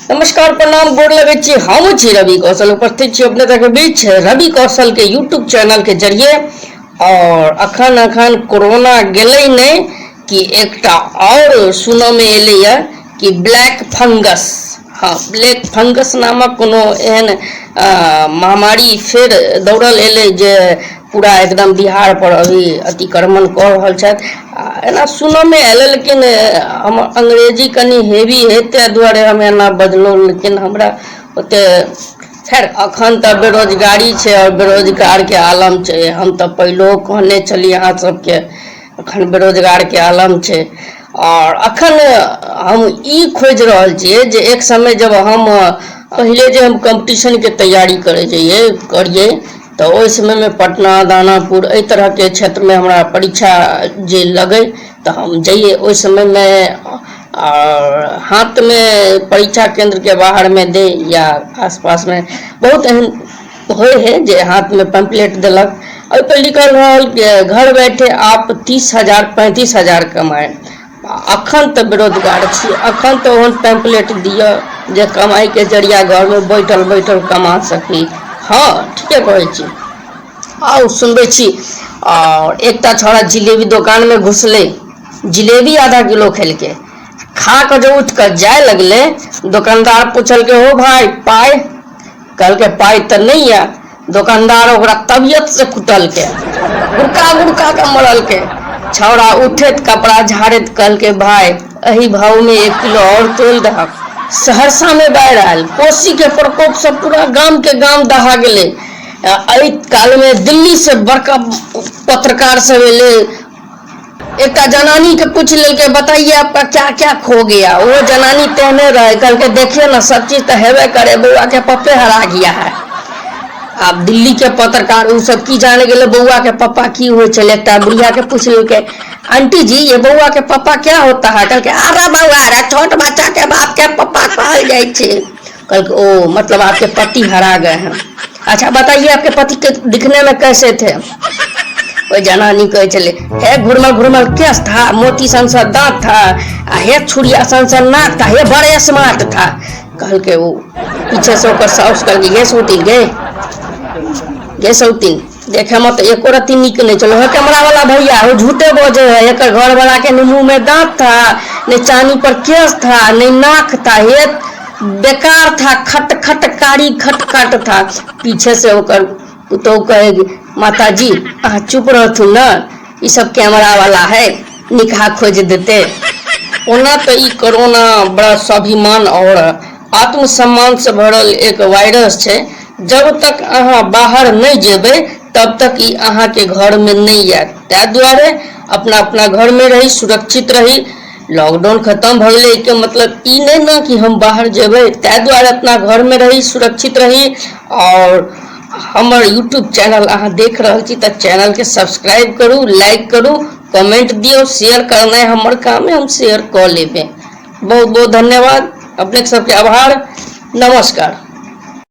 नमस्कार प्रणाम गोर लगे छी। हम छी रवि कौशल, उपस्थित छी अपने तक बीच रवि कौशल के यूट्यूब चैनल के जरिए। और अखन कोरोना गेलै नहीं कि एकटा और सुनऽ में एलैया कि ब्लैक फंगस, हाँ ब्लैक फंगस नामक कोनो एहन महामारी फेर दौड़ल एलै जे पूरा एकदम बिहार पर अभी अतिक्रमण कऽ रहल छथि। एना सुनऽ में आयल, लेकिन हम अंग्रेजी कनि हेवी है ताहि दुआरे हम एना बजलहुँ, लेकिन हमरा ओते खैर अखन तऽ बेरोजगारी छै और बेरोजगार के आलम छै। हम तऽ पहिलो कहने छली अहाँ सबके अखन बेरोजगार के आलम छै। और अखन हम ई खोज रहल छियै जे एक समय जब हम पहले जे हम कंपटीशन के तैयारी करिए तो ओहि समय में पटना दानापुर एहि तरह के क्षेत्र में हमरा परीक्षा जे लगे तो हम जाइए। ओहि समय में हाथ में परीक्षा केंद्र के बाहर में दे या आसपास में बहुत एहन होए है जे हाथ में पैम्पलेट दिलक, और पर लिखल रहल घर बैठे आप 30,000 35,000 कमाए। अखन तो बेरोजगार छी, अखन तो ओहन पैम्पलेट दिया जे कमाई के जरिया घर में बैठल बैठल कमा सकी। हाँ ठीके कहै छी। आओ सुनबे छी। और एकटा छोड़ा जिलेबी दुकान में घुसले, जिलेबी आधा किलो खेलके, खा कर जो उठ कर जाए लगले, दुकानदार पूछल के हो भाई पाई, कल के पाई तो नहीं है। दुकानदार ओकरा तबियत से कुटल के गुड़का गुड़का के मरल के। छौड़ा उठेत कपड़ा झाड़ेत कल के भाई अही भाव में 1 किलो और तेल दहक। सहरसा में बाढ़ आयल, कोसी के प्रकोप से पूरा गांव के गांव दहा गेले। एहि काल में दिल्ली से बड़का पत्रकार सब एले, एक जनानी के पूछ ले बताइए आपका क्या क्या खो गया। वो जनानी तेहने रहे, कल के देखिए ना सब चीज तो हेबे करे, बउआ के पप्पे हरा गया है। अब दिल्ली के पत्रकार उ सब की जाने गए बउआ के पप्पा की हो चले। एक बुढ़िया के पूछ ले आंटी जी ये बउआ के पप्पा क्या होता है। कल के अरे बउआ रे छोट बच्चा के बाप के पप्पा कहल जाए छे। कल के ओ मतलब आपके पति हरा गए हैं। अच्छा बताइए आपके पति के दिखने में कैसे थे। कोई जनानी कहे चले हे घुरमल घुरमल केस था, मोती संसद दांत था, हे छुड़िया संसद नाक था, हे बड़े स्मार्ट था। कल के वो पीछे से होकर साउस कर गे सौतीन गे सौतीन देखे मत एको रत्ती निक नहीं चलो है कैमरा वाला भैया वो झूठे बोझे है। एक घर वाला के मुंह में दांत था, नहीं चांदी पर केस था, नहीं नाक था, हे बेकार था, खट खट कारी खट खट था। पीछे से होकर तो कहेगी माता जी चुप रहथु न, ये सब कैमरा वाला है, निकाह खोज देते। ओना तो ई कोरोना बड़ा स्वाभिमान और आत्मसम्मान से भरल एक वायरस है। जब तक अहाँ बाहर नहीं जेबे तब तक ई अहाँ के घर में नहीं आयत। ताहि दुआरे अपना अपना घर में रही, सुरक्षित रही। लॉकडाउन खत्म भ गए के मतलब ई नहीं ना कि हम बाहर जेबे, ताहि दुआरे अपना घर में रही, सुरक्षित रही। और हमर यूट्यूब चैनल अहाँ देख रहे छी तो चैनल के सब्सक्राइब करू, लाइक करू, कमेंट दियो, शेयर करना है हमर काम है, हम शेयर कर लेबे। बहुत बहुत धन्यवाद, अपने सबके आभार, नमस्कार।